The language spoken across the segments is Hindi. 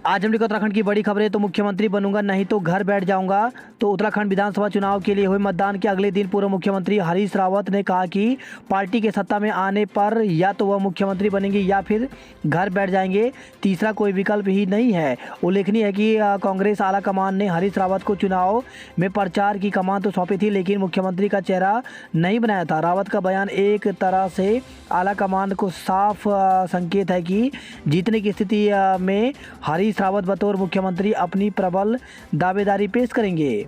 आज हम देखो उत्तराखंड की बड़ी खबरें। तो मुख्यमंत्री बनूंगा नहीं तो घर बैठ जाऊंगा। तो उत्तराखंड विधानसभा चुनाव के लिए हुए मतदान के अगले दिन पूर्व मुख्यमंत्री हरीश रावत ने कहा कि पार्टी के सत्ता में आने पर या तो वह मुख्यमंत्री बनेंगे या फिर घर बैठ जाएंगे, तीसरा कोई विकल्प ही नहीं है। उल्लेखनीय है कि कांग्रेस आलाकमान ने हरीश रावत को चुनाव में प्रचार की कमान तो सौंपी थी, लेकिन मुख्यमंत्री का चेहरा नहीं बनाया था। रावत का बयान एक तरह से आलाकमान को साफ संकेत है कि जीतने की स्थिति में हरीश रावत बतौर मुख्यमंत्री अपनी प्रबल दावेदारी पेश करेंगे।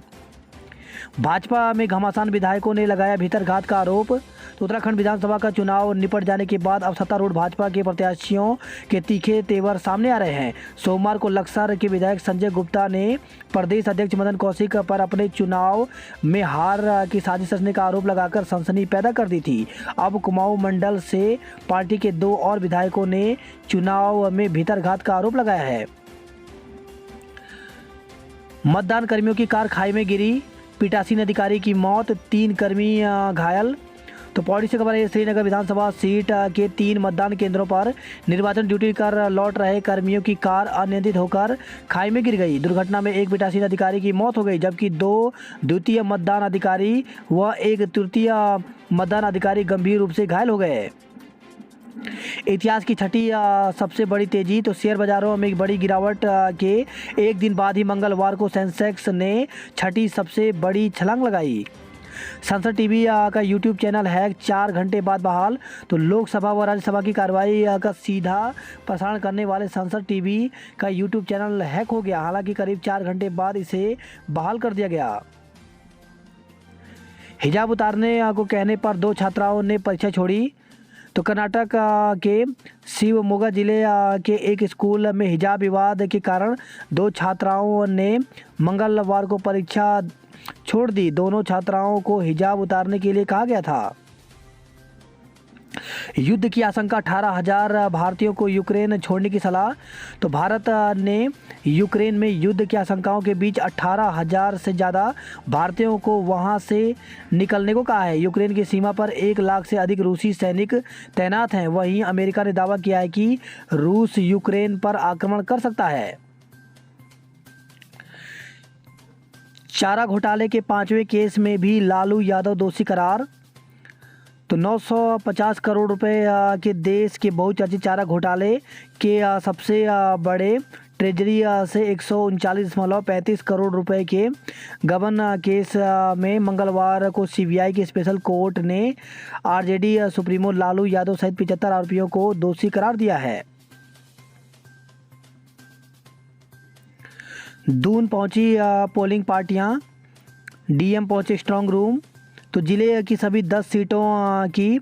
भाजपा में घमासान विधायकों ने लगाया भीतरघात का आरोप। तो उत्तराखंड विधानसभा का चुनाव निपट जाने के बाद अब सत्तारूढ़ भाजपा के प्रत्याशियों के तीखे तेवर सामने आ रहे हैं। सोमवार को लक्सर के विधायक संजय गुप्ता ने प्रदेश अध्यक्ष मदन कौशिक पर अपने चुनाव में हार की साजिश रचने का आरोप लगाकर सनसनी पैदा कर दी थी। अब कुमाऊं मंडल से पार्टी के 2 और विधायकों ने चुनाव में भीतरघात का आरोप लगाया है। मतदान कर्मियों की कार खाई में गिरी, पीठासीन अधिकारी की मौत, 3 कर्मी घायल। तो पौड़ी से खबर है, श्रीनगर विधानसभा सीट के 3 मतदान केंद्रों पर निर्वाचन ड्यूटी कर लौट रहे कर्मियों की कार अनियंत्रित होकर खाई में गिर गई। दुर्घटना में एक पीठासीन अधिकारी की मौत हो गई, जबकि 2 द्वितीय मतदान अधिकारी व 1 तृतीय मतदान अधिकारी गंभीर रूप से घायल हो गए। इतिहास की छठी सबसे बड़ी तेजी। तो शेयर बाजारों में एक बड़ी गिरावट के एक दिन बाद ही मंगलवार को सेंसेक्स ने छठी सबसे बड़ी छलांग लगाई। संसद टीवी का यूट्यूब चैनल हैक 4 घंटे बाद बहाल। तो लोकसभा व राज्यसभा की कार्रवाई का सीधा प्रसारण करने वाले संसद टीवी का यूट्यूब चैनल हैक हो गया। हालांकि करीब 4 घंटे बाद इसे बहाल कर दिया गया। हिजाब उतारने को कहने पर 2 छात्राओं ने परीक्षा छोड़ी। तो कर्नाटक के शिवमोगा जिले के एक स्कूल में हिजाब विवाद के कारण 2 छात्राओं ने मंगलवार को परीक्षा छोड़ दी। दोनों छात्राओं को हिजाब उतारने के लिए कहा गया था। युद्ध की आशंका, 18,000 भारतीयों को यूक्रेन छोड़ने की सलाह। तो भारत ने यूक्रेन में युद्ध की आशंकाओं के बीच 18,000 से ज़्यादा भारतीयों को वहां से निकलने को कहा है। यूक्रेन की सीमा पर 1 लाख से अधिक रूसी सैनिक तैनात हैं। वहीं अमेरिका ने दावा किया है कि रूस यूक्रेन पर आक्रमण कर सकता है। चारा घोटाले के 5वें केस में भी लालू यादव दोषी करार। तो 950 करोड़ रुपए के देश के बहुचर्चित चारा घोटाले के सबसे बड़े ट्रेजरी से 139.35 करोड़ रुपए के गबन केस में मंगलवार को सीबीआई की स्पेशल कोर्ट ने आरजेडी सुप्रीमो लालू यादव सहित 75 आरोपियों को दोषी करार दिया है। दून पहुंची पोलिंग पार्टियां, डीएम पहुंचे स्ट्रांग रूम। तो जिले की सभी 10 सीटों की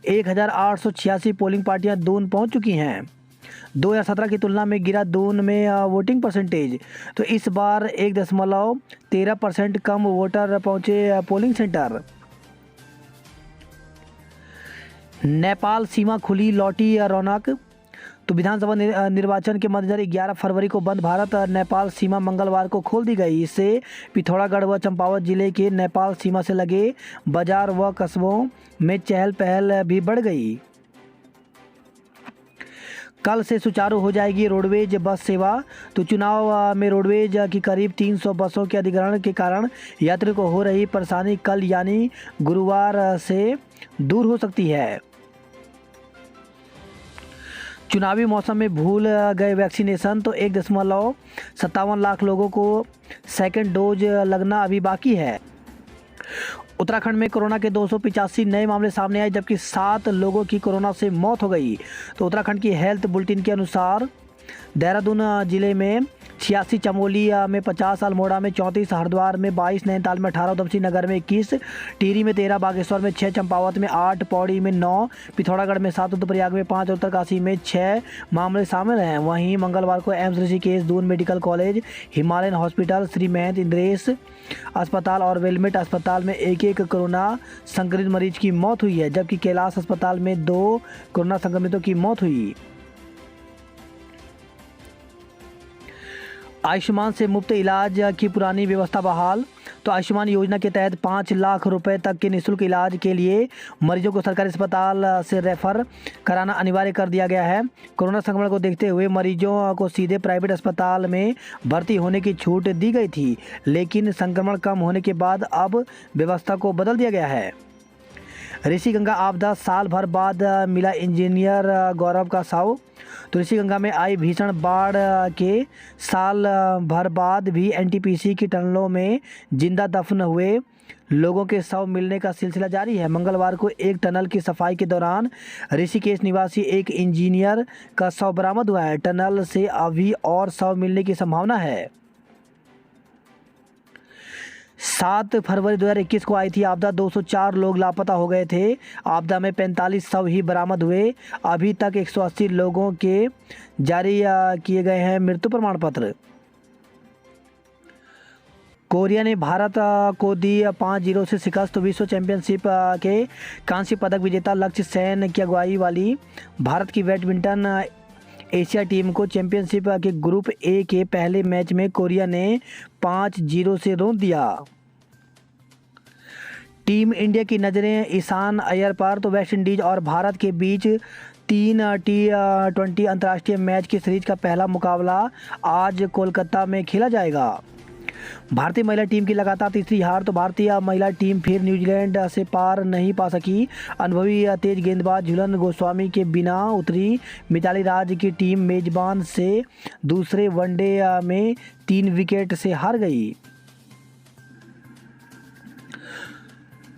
1886 पोलिंग पार्टियां दून पहुंच चुकी हैं। 2017 की तुलना में गिरा दून में वोटिंग परसेंटेज। तो इस बार 1.13% कम वोटर पहुंचे पोलिंग सेंटर। नेपाल सीमा खुली, लौटी रौनक। तो विधानसभा निर्वाचन के मद्देनजर 11 फरवरी को बंद भारत नेपाल सीमा मंगलवार को खोल दी गई। इससे पिथौरागढ़ व चंपावत जिले के नेपाल सीमा से लगे बाजार व कस्बों में चहल पहल भी बढ़ गई। कल से सुचारू हो जाएगी रोडवेज बस सेवा। तो चुनाव में रोडवेज की करीब 300 बसों के अधिग्रहण के कारण यात्रियों को हो रही परेशानी कल यानी गुरुवार से दूर हो सकती है। चुनावी मौसम में भूल गए वैक्सीनेशन। तो 1.57 लाख लोगों को सेकंड डोज लगना अभी बाकी है। उत्तराखंड में कोरोना के 285 नए मामले सामने आए, जबकि 7 लोगों की कोरोना से मौत हो गई। तो उत्तराखंड की हेल्थ बुलेटिन के अनुसार देहरादून जिले में 86, चमोली में 50, अल्मोड़ा में 34, हरिद्वार में 22, नैनीताल में 18, उधमसिंह नगर में 21, टिहरी में 13, बागेश्वर में 6, चंपावत में 8, पौड़ी में 9, पिथौरागढ़ में 7, रुद्रप्रयाग में 5 और उत्तरकाशी में 6 मामले शामिल हैं। वहीं मंगलवार को AIIMS Rishikesh, Doon medical college, Himalayan hospital, Shri Mahant Indresh अस्पताल और वेलमेट अस्पताल में एक कोरोना संक्रमित मरीज की मौत हुई है, जबकि कैलाश अस्पताल में 2 कोरोना संक्रमितों की मौत हुई। आयुष्मान से मुफ्त इलाज की पुरानी व्यवस्था बहाल। तो आयुष्मान योजना के तहत 5 लाख रुपए तक के निःशुल्क इलाज के लिए मरीजों को सरकारी अस्पताल से रेफर कराना अनिवार्य कर दिया गया है। कोरोना संक्रमण को देखते हुए मरीजों को सीधे प्राइवेट अस्पताल में भर्ती होने की छूट दी गई थी, लेकिन संक्रमण कम होने के बाद अब व्यवस्था को बदल दिया गया है। ऋषिगंगा आपदा, साल भर बाद मिला इंजीनियर गौरव का शव। तो ऋषिगंगा में आई भीषण बाढ़ के साल भर बाद भी एनटीपीसी की टनलों में जिंदा दफन हुए लोगों के शव मिलने का सिलसिला जारी है। मंगलवार को एक टनल की सफाई के दौरान ऋषिकेश निवासी एक इंजीनियर का शव बरामद हुआ है। टनल से अभी और शव मिलने की संभावना है। 7 फरवरी 2021 को आई थी आपदा, 204 लोग लापता हो गए थे। आपदा में 45 शव ही बरामद हुए। अभी तक 180 लोगों के जारी किए गए हैं मृत्यु प्रमाण पत्र। कोरिया ने भारत को दी 5-0 से शिकस्त। विश्व चैंपियनशिप के कांस्य पदक विजेता लक्ष्य सेन की अगुवाई वाली भारत की बैडमिंटन एशिया टीम को चैंपियनशिप के ग्रुप ए के पहले मैच में कोरिया ने 5-0 से रौंद दिया। टीम इंडिया की नज़रें ईशान अय्यर पर। तो वेस्ट इंडीज और भारत के बीच 3 T20 अंतर्राष्ट्रीय मैच की सीरीज का पहला मुकाबला आज कोलकाता में खेला जाएगा। भारतीय महिला टीम की लगातार तीसरी हार। तो भारतीय महिला टीम फिर न्यूजीलैंड से पार नहीं पा सकी। अनुभवी तेज गेंदबाज झूलन गोस्वामी के बिना उतरी मिताली राज की टीम मेजबान से दूसरे वनडे में 3 विकेट से हार गई।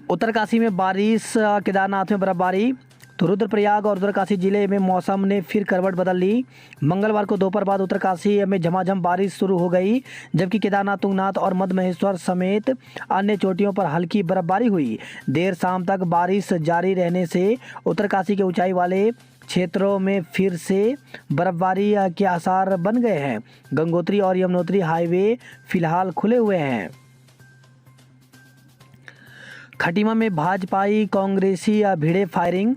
उत्तरकाशी में बारिश, केदारनाथ में बर्फबारी। तो रुद्रप्रयाग और उत्तरकाशी जिले में मौसम ने फिर करवट बदल ली। मंगलवार को दोपहर बाद उत्तरकाशी में झमाझम बारिश शुरू हो गई, जबकि केदारनाथ, तुंगनाथ और मध्य महेश्वर समेत अन्य चोटियों पर हल्की बर्फबारी हुई। देर शाम तक बारिश जारी रहने से उत्तरकाशी के ऊंचाई वाले क्षेत्रों में फिर से बर्फबारी के आसार बन गए हैं। गंगोत्री और यमुनोत्री हाईवे फिलहाल खुले हुए हैं। खटीमा में भाजपाई कांग्रेसी भिड़े फायरिंग।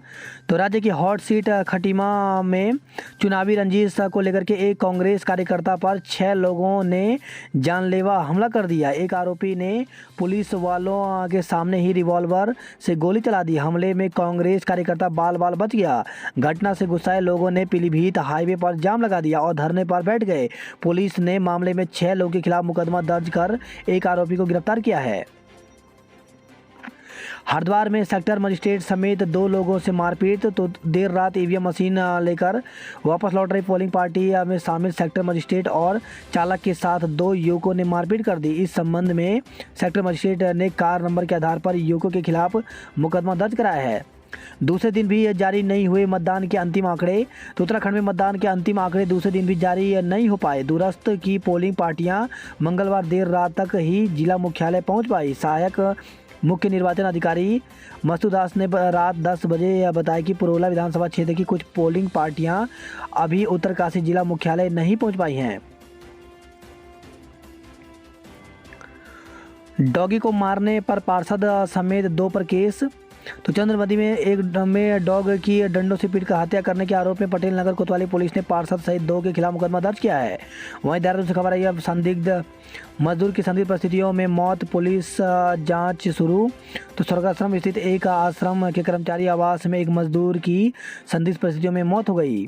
तो राज्य की हॉट सीट खटीमा में चुनावी रंजिश को लेकर के एक कांग्रेस कार्यकर्ता पर 6 लोगों ने जानलेवा हमला कर दिया। एक आरोपी ने पुलिस वालों के सामने ही रिवॉल्वर से गोली चला दी। हमले में कांग्रेस कार्यकर्ता बाल बाल बच गया। घटना से गुस्साए लोगों ने पीलीभीत हाईवे पर जाम लगा दिया और धरने पर बैठ गए। पुलिस ने मामले में 6 लोगों के खिलाफ मुकदमा दर्ज कर एक आरोपी को गिरफ्तार किया है। हरिद्वार में सेक्टर मजिस्ट्रेट समेत 2 लोगों से मारपीट। तो देर रात ईवीएम मशीन लेकर वापस लौट रही पोलिंग पार्टी में शामिल सेक्टर मजिस्ट्रेट और चालक के साथ 2 युवकों ने मारपीट कर दी। इस संबंध में सेक्टर मजिस्ट्रेट ने कार नंबर के आधार पर युवकों के खिलाफ मुकदमा दर्ज कराया है। दूसरे दिन भी जारी नहीं हुए मतदान के अंतिम आंकड़े। तो उत्तराखंड में मतदान के अंतिम आंकड़े दूसरे दिन भी जारी नहीं हो पाए। दूरस्थ की पोलिंग पार्टियां मंगलवार देर रात तक ही जिला मुख्यालय पहुंच पाई। सहायक मुख्य निर्वाचन अधिकारी मस्तू दास ने रात 10 बजे बताया कि पुरोला विधानसभा क्षेत्र की कुछ पोलिंग पार्टियां अभी उत्तरकाशी जिला मुख्यालय नहीं पहुंच पाई हैं। डॉगी को मारने पर पार्षद समेत 2 पर केस। तो चंद्रमदी में एक डॉग की डंडों से पीटकर हत्या करने के आरोप में पटेल नगर कोतवाली पुलिस ने पार्षद सहित 2 के खिलाफ मुकदमा दर्ज किया है। वहीं देहरादून से खबर आई है संदिग्ध मजदूर की संदिग्ध परिस्थितियों में मौत, पुलिस जांच शुरू। तो स्वर्गाश्रम स्थित एक आश्रम के कर्मचारी आवास में एक मजदूर की संदिग्ध परिस्थितियों में मौत हो गई।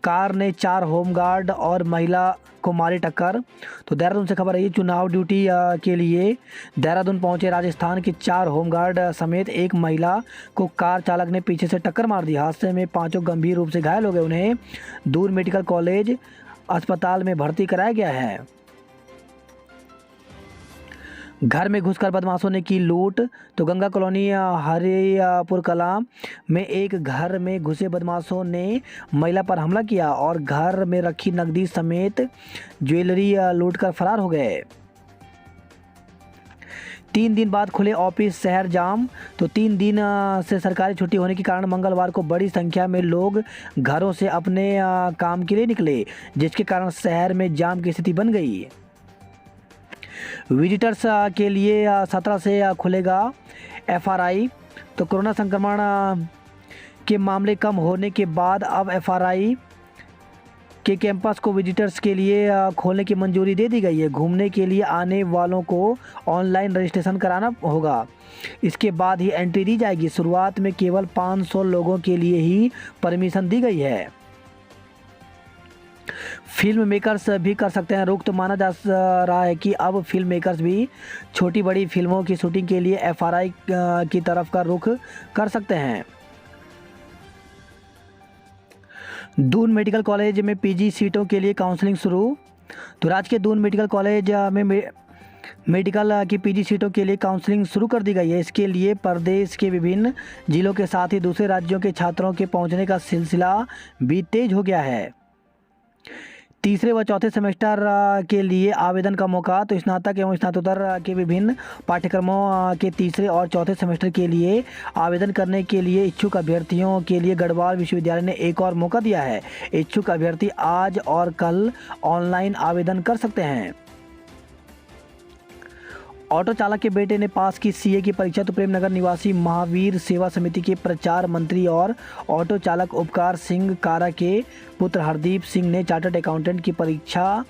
कार ने 4 होमगार्ड और महिला को मारी टक्कर। तो देहरादून से खबर आई, चुनाव ड्यूटी के लिए देहरादून पहुंचे राजस्थान के 4 होमगार्ड समेत एक महिला को कार चालक ने पीछे से टक्कर मार दी। हादसे में 5 गंभीर रूप से घायल हो गए। उन्हें दूर मेडिकल कॉलेज अस्पताल में भर्ती कराया गया है। घर में घुसकर बदमाशों ने की लूट। तो गंगा कॉलोनी हरिपुर कला में एक घर में घुसे बदमाशों ने महिला पर हमला किया और घर में रखी नकदी समेत ज्वेलरी लूटकर फरार हो गए। 3 दिन बाद खुले ऑफिस, शहर जाम। तो 3 दिन से सरकारी छुट्टी होने के कारण मंगलवार को बड़ी संख्या में लोग घरों से अपने काम के लिए निकले, जिसके कारण शहर में जाम की स्थिति बन गई। विजिटर्स के लिए 17 से खुलेगा एफआरआई। तो कोरोना संक्रमण के मामले कम होने के बाद अब एफआरआई के कैंपस को विजिटर्स के लिए खोलने की मंजूरी दे दी गई है। घूमने के लिए आने वालों को ऑनलाइन रजिस्ट्रेशन कराना होगा, इसके बाद ही एंट्री दी जाएगी। शुरुआत में केवल 500 लोगों के लिए ही परमिशन दी गई है। फिल्म मेकर्स भी कर सकते हैं रुख। तो माना जा रहा है कि अब फिल्म मेकर्स भी छोटी बड़ी फिल्मों की शूटिंग के लिए एफआरआई की तरफ का रुख कर सकते हैं। दून मेडिकल कॉलेज में पीजी सीटों के लिए काउंसलिंग शुरू। तो राजकीय दून मेडिकल कॉलेज में मेडिकल की पीजी सीटों के लिए काउंसलिंग शुरू कर दी गई है। इसके लिए प्रदेश के विभिन्न जिलों के साथ ही दूसरे राज्यों के छात्रों के पहुंचने का सिलसिला भी तेज हो गया है। तीसरे व चौथे सेमेस्टर के लिए आवेदन का मौका। तो स्नातक एवं स्नातकोत्तर के विभिन्न पाठ्यक्रमों के तीसरे और चौथे सेमेस्टर के लिए आवेदन करने के लिए इच्छुक अभ्यर्थियों के लिए गढ़वाल विश्वविद्यालय ने एक और मौका दिया है। इच्छुक अभ्यर्थी आज और कल ऑनलाइन आवेदन कर सकते हैं। ऑटो चालक के बेटे ने पास की सीए की परीक्षा। तो प्रेमनगर निवासी महावीर सेवा समिति के प्रचार मंत्री और ऑटो चालक उपकार सिंह कारा के पुत्र हरदीप सिंह ने चार्टर्ड अकाउंटेंट की परीक्षा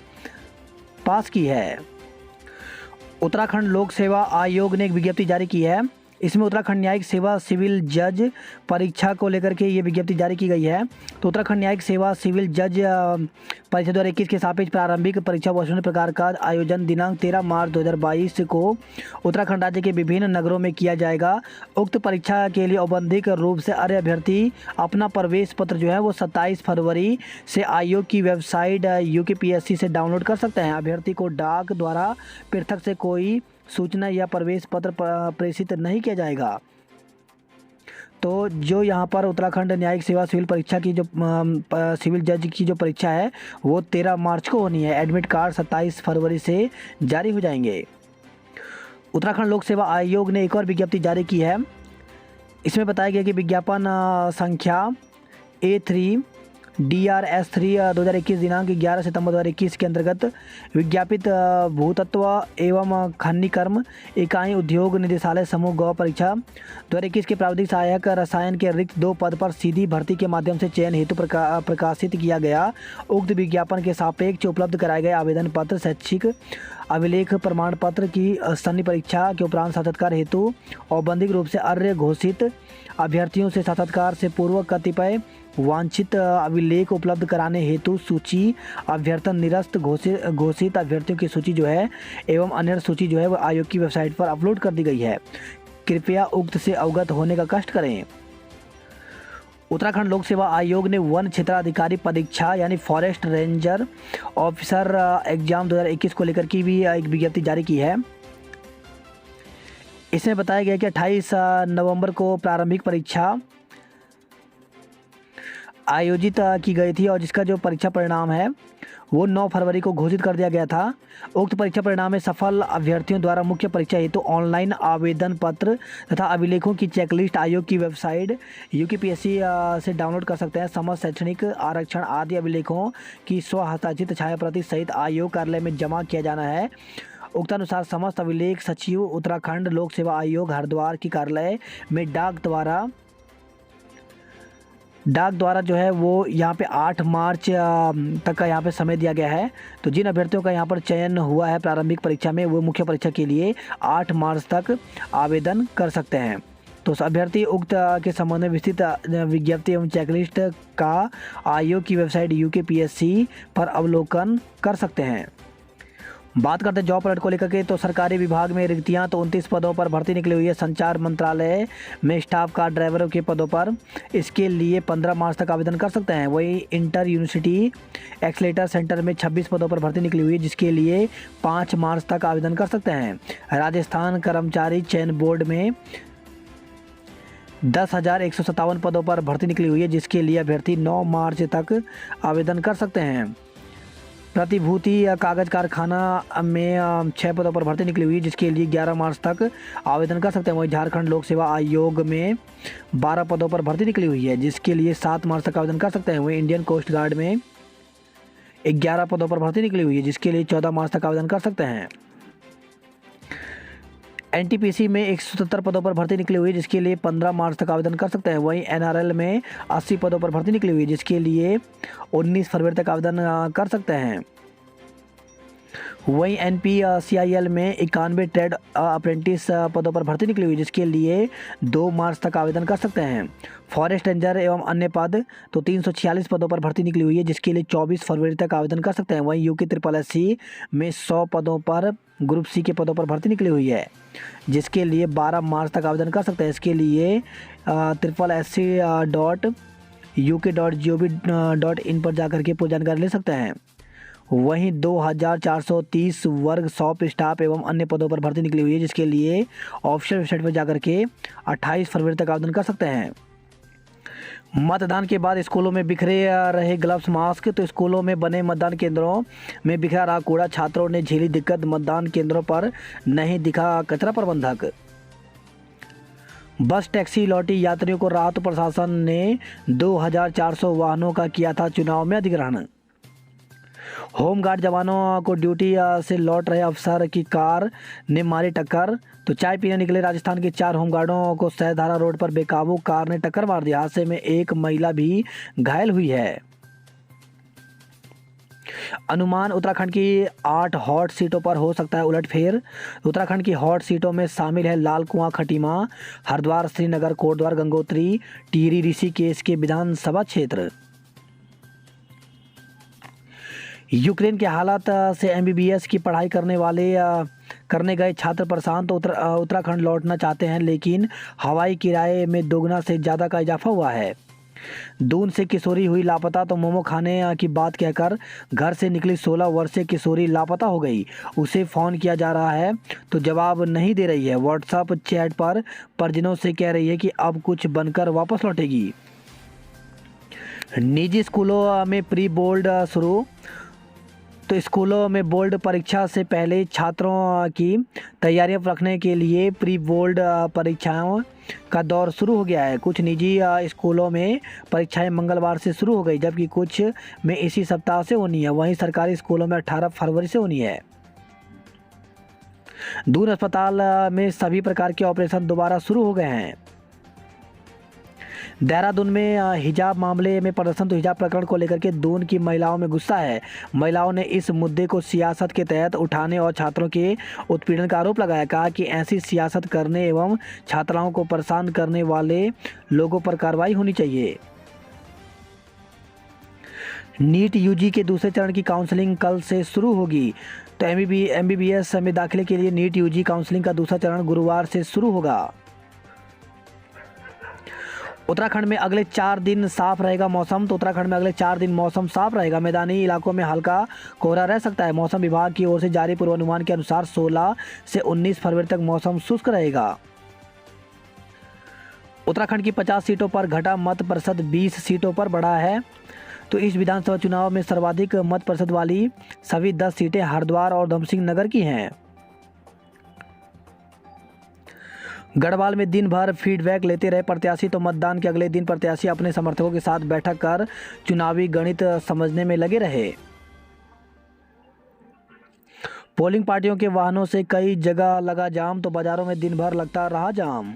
पास की है। उत्तराखंड लोक सेवा आयोग ने एक विज्ञप्ति जारी की है। इसमें उत्तराखंड न्यायिक सेवा सिविल जज परीक्षा को लेकर के ये विज्ञप्ति जारी की गई है। तो उत्तराखंड न्यायिक सेवा सिविल जज परीक्षा 2021 के सापेक्ष प्रारंभिक परीक्षा व शून्य प्रकार का आयोजन दिनांक 13 मार्च 2022 को उत्तराखंड राज्य के विभिन्न नगरों में किया जाएगा। उक्त परीक्षा के लिए औपबंधिक रूप से अर्ह अभ्यर्थी अपना प्रवेश पत्र जो है वो 27 फरवरी से आयोग की वेबसाइट यूकेपीएससी से डाउनलोड कर सकते हैं। अभ्यर्थी को डाक द्वारा पृथक से कोई सूचना या प्रवेश पत्र प्रेषित नहीं किया जाएगा। तो जो यहाँ पर उत्तराखंड न्यायिक सेवा सिविल परीक्षा की जो सिविल जज की जो परीक्षा है वो 13 मार्च को होनी है। एडमिट कार्ड 27 फरवरी से जारी हो जाएंगे। उत्तराखंड लोक सेवा आयोग ने एक और विज्ञप्ति जारी की है। इसमें बताया गया कि विज्ञापन संख्या A3 DRS3 2021 दिनांक 11 सितंबर 2021 के अंतर्गत विज्ञापित भूतत्व एवं खनिकर्म इकाई उद्योग निदेशालय समूह गौ परीक्षा 2021 के प्राविधिक सहायक रसायन के रिक्त 2 पद पर सीधी भर्ती के माध्यम से चयन हेतु प्रकाशित किया गया। उक्त विज्ञापन के सापेक्ष उपलब्ध कराए गए आवेदन पत्र, शैक्षिक अभिलेख प्रमाण पत्र की सन्नी परीक्षा के उपरांत साक्षात्कार हेतु औपबंधिक रूप से अर्ह घोषित अभ्यर्थियों से साक्षात्कार से पूर्व कतिपय वांछित अभिलेख उपलब्ध कराने हेतु सूची अभ्यर्थन निरस्त घोषित अभ्यर्थियों की सूची जो है एवं अन्य सूची जो है वो आयोग की वेबसाइट पर अपलोड कर दी गई है। कृपया उक्त से अवगत होने का कष्ट करें। उत्तराखंड लोक सेवा आयोग ने वन क्षेत्राधिकारी परीक्षा यानी फॉरेस्ट रेंजर ऑफिसर एग्जाम 2021 को लेकर की भी एक विज्ञप्ति जारी की है। इसमें बताया गया कि 28 नवंबर को प्रारंभिक परीक्षा आयोजित की गई थी और जिसका जो परीक्षा परिणाम है वो 9 फरवरी को घोषित कर दिया गया था। उक्त परीक्षा परिणाम में सफल अभ्यर्थियों द्वारा मुख्य परीक्षा हेतु ऑनलाइन आवेदन पत्र तथा अभिलेखों की चेकलिस्ट आयोग की वेबसाइट यूकेपीएससी से डाउनलोड कर सकते हैं। समस्त शैक्षणिक आरक्षण आदि अभिलेखों की स्व हस्ताक्षरित छाया प्रति सहित आयोग कार्यालय में जमा किया जाना है। उक्तानुसार समस्त अभिलेख सचिव उत्तराखंड लोक सेवा आयोग हरिद्वार की कार्यालय में डाक द्वारा जो है वो यहाँ पे 8 मार्च तक का यहाँ पे समय दिया गया है। तो जिन अभ्यर्थियों का यहाँ पर चयन हुआ है प्रारंभिक परीक्षा में वो मुख्य परीक्षा के लिए 8 मार्च तक आवेदन कर सकते हैं। तो अभ्यर्थी उक्त के संबंध में विस्तृत विज्ञप्ति एवं चेकलिस्ट का आयोग की वेबसाइट यूकेपीएससी पर अवलोकन कर सकते हैं। बात करते हैं जॉब अलर्ट को लेकर के। तो सरकारी विभाग में रिक्तियां तो 29 पदों पर भर्ती निकली हुई है। संचार मंत्रालय में स्टाफ कार ड्राइवरों के पदों पर इसके लिए 15 मार्च तक आवेदन कर सकते हैं। वही इंटर यूनिवर्सिटी एक्सलेटर सेंटर में 26 पदों पर भर्ती निकली हुई है जिसके लिए 5 मार्च तक आवेदन कर सकते हैं। राजस्थान कर्मचारी चयन बोर्ड में 10,157 पदों पर भर्ती निकली हुई है जिसके लिए अभ्यर्थी 9 मार्च तक आवेदन कर सकते हैं। प्रतिभूति या कागज कारखाना में 6 पदों पर भर्ती निकली हुई है जिसके लिए 11 मार्च तक आवेदन कर सकते हैं। वहीं झारखंड लोक सेवा आयोग में 12 पदों पर भर्ती निकली हुई है जिसके लिए 7 मार्च तक आवेदन कर सकते हैं। वहीं इंडियन कोस्ट गार्ड में 11 पदों पर भर्ती निकली हुई है जिसके लिए 14 मार्च तक आवेदन कर सकते हैं। एनटीपीसी में 177 पदों पर भर्ती निकली हुई है, जिसके लिए 15 मार्च तक आवेदन कर सकते हैं। वहीं एनआरएल में 80 पदों पर भर्ती निकली हुई है, जिसके लिए 19 फरवरी तक आवेदन कर सकते हैं। वहीं एनपीसीआईएल में 91 ट्रेड अप्रेंटिस पदों पर भर्ती निकली हुई, जिसके लिए 2 मार्च तक आवेदन कर सकते हैं। फॉरेस्ट रेंजर एवं अन्य पद तो 346 पदों पर भर्ती निकली हुई है, जिसके लिए 24 फरवरी तक आवेदन कर सकते हैं। वहीं यूके SSSC में 100 पदों पर ग्रुप सी के पदों पर भर्ती निकली हुई है, जिसके लिए 12 मार्च तक आवेदन कर सकते हैं। इसके लिए SSSC.uk.gov.in पर जाकर के पूरी जानकारी ले सकते हैं। वहीं 2430 वर्ग सॉफ्ट स्टाफ एवं अन्य पदों पर भर्ती निकली हुई है, जिसके लिए ऑफिशियल वेबसाइट पर जाकर के 28 फरवरी तक आवेदन कर सकते हैं। मतदान के बाद स्कूलों में बिखरे रहे ग्लव्स मास्क, तो स्कूलों में बने मतदान केंद्रों में बिखरा रहा कूड़ा, छात्रों ने झेली दिक्कत, मतदान केंद्रों पर नहीं दिखा कचरा प्रबंधक। बस टैक्सी लौटी यात्रियों को राहत, प्रशासन ने 2400 वाहनों का किया था चुनाव में अधिग्रहण। होमगार्ड जवानों को ड्यूटी से लौट रहे अफसर की कार ने मारी टक्कर, तो चाय पीने निकले राजस्थान के 4 होमगार्डों को सहधारा रोड पर बेकाबू कार ने टक्कर मार दिया। हादसे में एक महिला भी घायल हुई है। अनुमान उत्तराखंड की 8 हॉट सीटों पर हो सकता है उलटफेर। उत्तराखंड की हॉट सीटों में शामिल है लाल कुआं, खटीमा, हरिद्वार, श्रीनगर, कोटद्वार, गंगोत्री, टिहरी, ऋषिकेश के विधानसभा क्षेत्र। यूक्रेन के हालात से एमबीबीएस की पढ़ाई करने गए छात्र परेशान, तो उत्तराखंड लौटना चाहते हैं, लेकिन हवाई किराए में दोगुना से ज़्यादा का इजाफा हुआ है। दून से किशोरी हुई लापता, तो मोमो खाने की बात कहकर घर से निकली 16 वर्षीय किशोरी लापता हो गई। उसे फ़ोन किया जा रहा है तो जवाब नहीं दे रही है। व्हाट्सएप चैट पर परिजनों से कह रही है कि अब कुछ बनकर वापस लौटेगी। निजी स्कूलों में प्री बोर्ड शुरू, तो स्कूलों में बोर्ड परीक्षा से पहले छात्रों की तैयारियां रखने के लिए प्री बोर्ड परीक्षाओं का दौर शुरू हो गया है। कुछ निजी स्कूलों में परीक्षाएं मंगलवार से शुरू हो गई, जबकि कुछ में इसी सप्ताह से होनी है। वहीं सरकारी स्कूलों में 18 फरवरी से होनी है। दून अस्पताल में सभी प्रकार के ऑपरेशन दोबारा शुरू हो गए हैं। देहरादून में हिजाब मामले में प्रदर्शन, तो हिजाब प्रकरण को लेकर के दून की महिलाओं में गुस्सा है। महिलाओं ने इस मुद्दे को सियासत के तहत उठाने और छात्रों के उत्पीड़न का आरोप लगाया। कहा कि ऐसी सियासत करने एवं छात्राओं को परेशान करने वाले लोगों पर कार्रवाई होनी चाहिए। नीट यूजी के दूसरे चरण की काउंसलिंग कल से शुरू होगी, तो एमबीबीएस में दाखिले के लिए नीट यूजी काउंसलिंग का दूसरा चरण गुरुवार से शुरू होगा। उत्तराखंड में अगले 4 दिन साफ रहेगा मौसम, तो उत्तराखंड में अगले 4 दिन मौसम साफ रहेगा। मैदानी इलाकों में हल्का कोहरा रह सकता है। मौसम विभाग की ओर से जारी पूर्वानुमान के अनुसार 16 से 19 फरवरी तक मौसम शुष्क रहेगा। उत्तराखंड की 50 सीटों पर घटा मत प्रतिशत 20 सीटों पर बढ़ा है, तो इस विधानसभा चुनाव में सर्वाधिक मत प्रतिशत वाली सभी 10 सीटें हरिद्वार और उधमसिंह नगर की हैं। गढ़वाल में दिन भर फीडबैक लेते रहे प्रत्याशी, तो मतदान के अगले दिन प्रत्याशी अपने समर्थकों के साथ बैठक कर चुनावी गणित समझने में लगे रहे। पोलिंग पार्टियों के वाहनों से कई जगह लगा जाम, तो बाजारों में दिन भर लगता रहा जाम।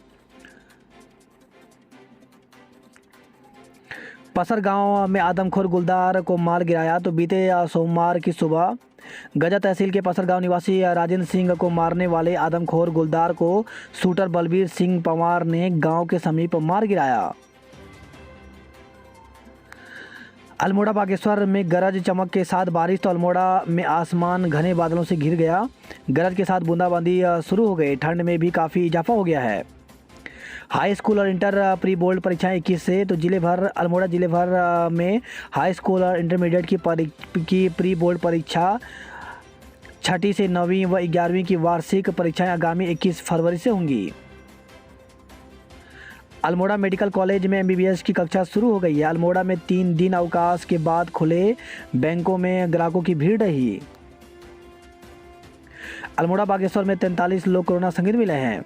पसर गांव में आदमखोर गुलदार को मार गिराया, तो बीते सोमवार की सुबह गजा तहसील के पसर गांव निवासी राजेंद्र सिंह को मारने वाले आदमखोर गुलदार को शूटर बलबीर सिंह पंवार ने गांव के समीप मार गिराया। अल्मोड़ा बागेश्वर में गरज चमक के साथ बारिश, तो अल्मोड़ा में आसमान घने बादलों से घिर गया। गरज के साथ बूंदाबांदी शुरू हो गई। ठंड में भी काफ़ी इजाफा हो गया है। हाई स्कूल और इंटर प्री बोर्ड परीक्षाएं 21 से, तो अल्मोड़ा जिले भर में हाई स्कूल और इंटरमीडिएट की प्री बोर्ड परीक्षा 6ठी से 9वीं व 11वीं की वार्षिक परीक्षाएं आगामी 21 फरवरी से होंगी। अल्मोड़ा मेडिकल कॉलेज में एमबीबीएस की कक्षा शुरू हो गई है। अल्मोड़ा में 3 दिन अवकाश के बाद खुले बैंकों में ग्राहकों की भीड़ रही। अल्मोड़ा बागेश्वर में 43 लोग कोरोना संक्रमित मिले हैं।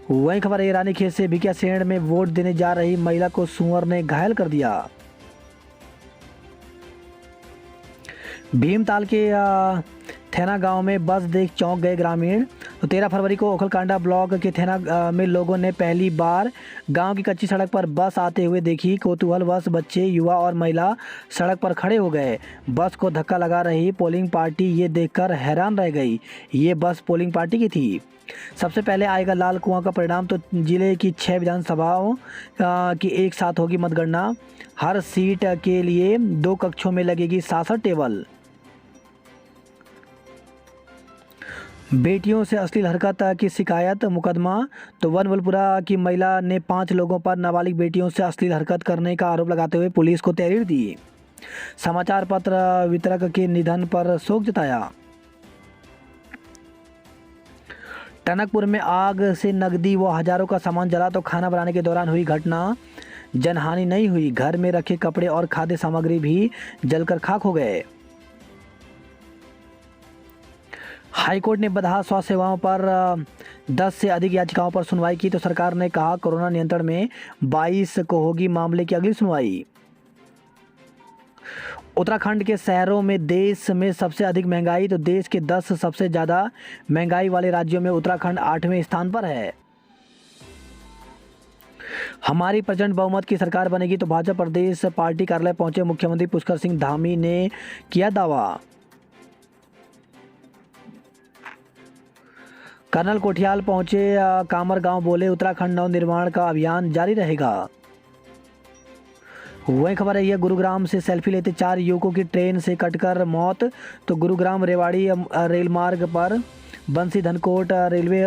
वहीं खबर है रानीखेत से भिकियासेण में वोट देने जा रही महिला को सुअर ने घायल कर दिया। भीमताल के थेना गांव में बस देख चौंक गए ग्रामीण। तो 13 फरवरी को ओखलकांडा ब्लॉक के थेना में लोगों ने पहली बार गांव की कच्ची सड़क पर बस आते हुए देखी। कौतूहलवश बच्चे, युवा और महिला सड़क पर खड़े हो गए। बस को धक्का लगा रही पोलिंग पार्टी ये देखकर हैरान रह गई। ये बस पोलिंग पार्टी की थी। सबसे पहले आएगा लाल कुआं का परिणाम। तो जिले की 6 विधानसभाओं की एक साथ होगी मतगणना। हर सीट के लिए 2 कक्षों में लगेगी 67 टेबल। बेटियों से अश्लील हरकत की शिकायत मुकदमा। तो वनवलपुरा की महिला ने 5 लोगों पर नाबालिग बेटियों से अश्लील हरकत करने का आरोप लगाते हुए पुलिस को तहरीर दी। समाचार पत्र वितरक के निधन पर शोक जताया। टनकपुर में आग से नकदी व हजारों का सामान जला। तो खाना बनाने के दौरान हुई घटना, जनहानि नहीं हुई। घर में रखे कपड़े और खाद्य सामग्री भी जलकर खाक हो गए। हाईकोर्ट ने बदहाल स्वास्थ्य सेवाओं पर 10 से अधिक याचिकाओं पर सुनवाई की। तो सरकार ने कहा कोरोना नियंत्रण में 22 को होगी मामले की अगली सुनवाई। उत्तराखंड के शहरों में देश में सबसे अधिक महंगाई। तो देश के 10 सबसे ज़्यादा महंगाई वाले राज्यों में उत्तराखंड 8वें स्थान पर है। हमारी प्रचंड बहुमत की सरकार बनेगी। तो भाजपा प्रदेश पार्टी कार्यालय पहुंचे मुख्यमंत्री पुष्कर सिंह धामी ने किया दावा। कर्नल कोठियाल पहुंचे कामर गांव, बोले उत्तराखंड नव निर्माण का अभियान जारी रहेगा। वही खबर है, यह गुरुग्राम से सेल्फी लेते 4 युवकों की ट्रेन से कटकर मौत। तो गुरुग्राम रेवाड़ी रेल मार्ग पर बंसी धनकोट रेलवे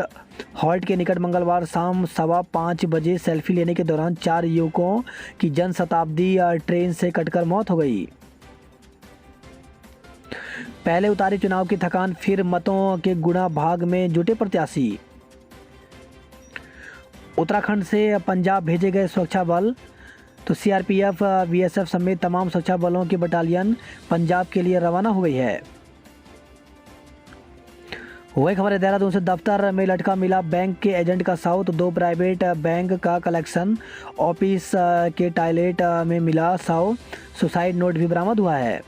हॉल्ट के निकट मंगलवार शाम 5:15 बजे सेल्फी लेने के दौरान 4 युवकों की जनशताब्दी ट्रेन से कटकर मौत हो गई। पहले उतारी चुनाव की थकान, फिर मतों के गुणा भाग में जुटे प्रत्याशी। उत्तराखंड से पंजाब भेजे गए सुरक्षा बल। तो सीआरपीएफ, बीएसएफ समेत तमाम सुरक्षा बलों की बटालियन पंजाब के लिए रवाना हो गई है। वही खबर है, देहरादून से दफ्तर में लटका मिला बैंक के एजेंट का शव। तो 2 प्राइवेट बैंक का कलेक्शन ऑफिस के टॉयलेट में मिला शव। सुसाइड नोट भी बरामद हुआ है।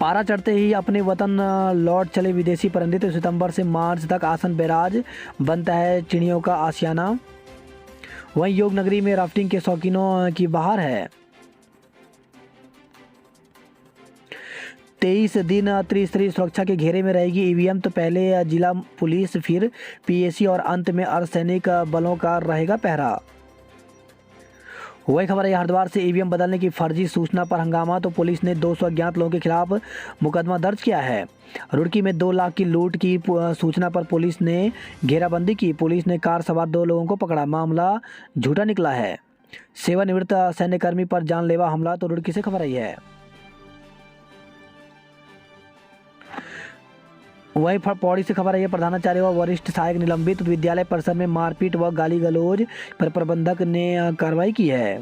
पारा चढ़ते ही अपने वतन लौट चले विदेशी परिंदे। तो सितंबर से मार्च तक आसन बैराज बनता है चिड़ियों का आशियाना। वहीं योग नगरी में राफ्टिंग के शौकीनों की बहार है। 23 दिन त्रिस्तरीय सुरक्षा के घेरे में रहेगी ईवीएम। तो पहले जिला पुलिस, फिर पीएसी और अंत में अर्धसैनिक बलों का रहेगा पहरा। वही खबर है, हरिद्वार से ईवीएम बदलने की फर्जी सूचना पर हंगामा। तो पुलिस ने 200 अज्ञात लोगों के खिलाफ मुकदमा दर्ज किया है। रुड़की में 2 लाख की लूट की सूचना पर पुलिस ने घेराबंदी की। पुलिस ने कार सवार 2 लोगों को पकड़ा। मामला झूठा निकला है। सेवानिवृत्त सैन्यकर्मी पर जानलेवा हमला। तो रुड़की से खबर आई है। वहीं पौड़ी से खबर है, प्रधानाचार्य व वरिष्ठ सहायक निलंबित। विद्यालय परिसर में मारपीट व गाली गलौज पर प्रबंधक ने कार्रवाई की है।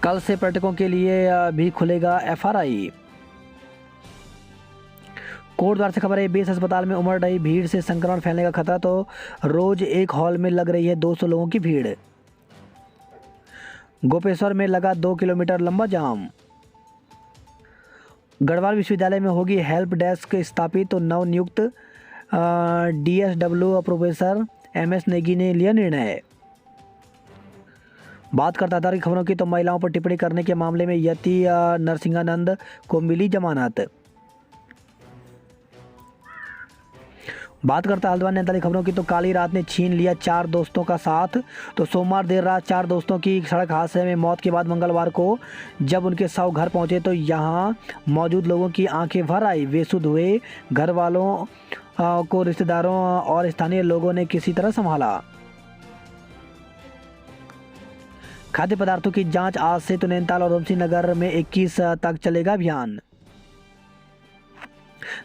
कल से पर्यटकों के लिए भी खुलेगा एफआरआई। कोटद्वार से खबर है, बेस अस्पताल में उमड़ रही भीड़ से संक्रमण फैलने का खतरा। तो रोज एक हॉल में लग रही है 200 लोगों की भीड़। गोपेश्वर में लगा 2 किलोमीटर लंबा जाम। गढ़वाल विश्वविद्यालय में होगी हेल्प डेस्क स्थापित। तो नवनियुक्त डीएसडब्ल्यू प्रोफेसर एमएस नेगी ने लिया निर्णय। बात करता था खबरों की, तो महिलाओं पर टिप्पणी करने के मामले में यति नरसिंहानंद को मिली जमानत। बात करता हल्द्वानी अंतरी खबरों की, तो काली रात ने छीन लिया 4 दोस्तों का साथ। तो सोमवार देर रात 4 दोस्तों की सड़क हादसे में मौत के बाद मंगलवार को जब उनके शव घर पहुंचे तो यहां मौजूद लोगों की आंखें भर आई। बेसुध हुए घर वालों को रिश्तेदारों और स्थानीय लोगों ने किसी तरह संभाला। खाद्य पदार्थों की जांच आज से। तो नैनीताल और उधमसिंह नगर में 21 तक चलेगा अभियान।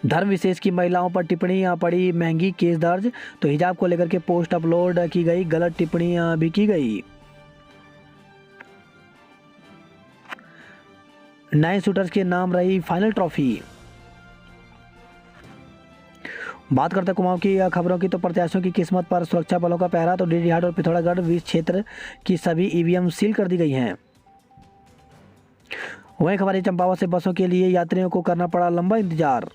धर्म विशेष की महिलाओं पर टिप्पणी पड़ी महंगी, केस दर्ज। तो हिजाब को लेकर के पोस्ट अपलोड की गई, गलत टिप्पणी भी की गई। 9 शूटर्स के नाम रही फाइनल ट्रॉफी। बात करते कुमाऊं की खबरों की, तो प्रत्याशियों की किस्मत पर सुरक्षा बलों का पहरा। तो डीडीहाट और पिथौरागढ़ विस क्षेत्र की सभी ईवीएम सील कर दी गई हैं। वहीं खबर है चंपावत से बसों के लिए यात्रियों को करना पड़ा लंबा इंतजार।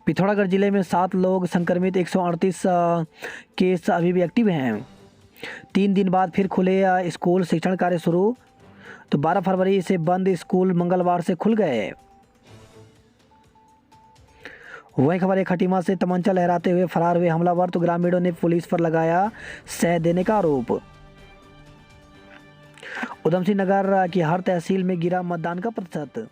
पिथौरागढ़ जिले में 7 लोग संक्रमित, 138 केस अभी भी एक्टिव हैं। 3 दिन बाद फिर खुले स्कूल, शिक्षण कार्य शुरू। तो 12 फरवरी से बंद स्कूल मंगलवार से खुल गए। वही खबर है खटीमा से तमंचा लहराते हुए फरार हुए हमलावर, तो ग्रामीणों ने पुलिस पर लगाया सह देने का आरोप। उधमसिंह नगर की हर तहसील में गिरा मतदान का प्रतिशत।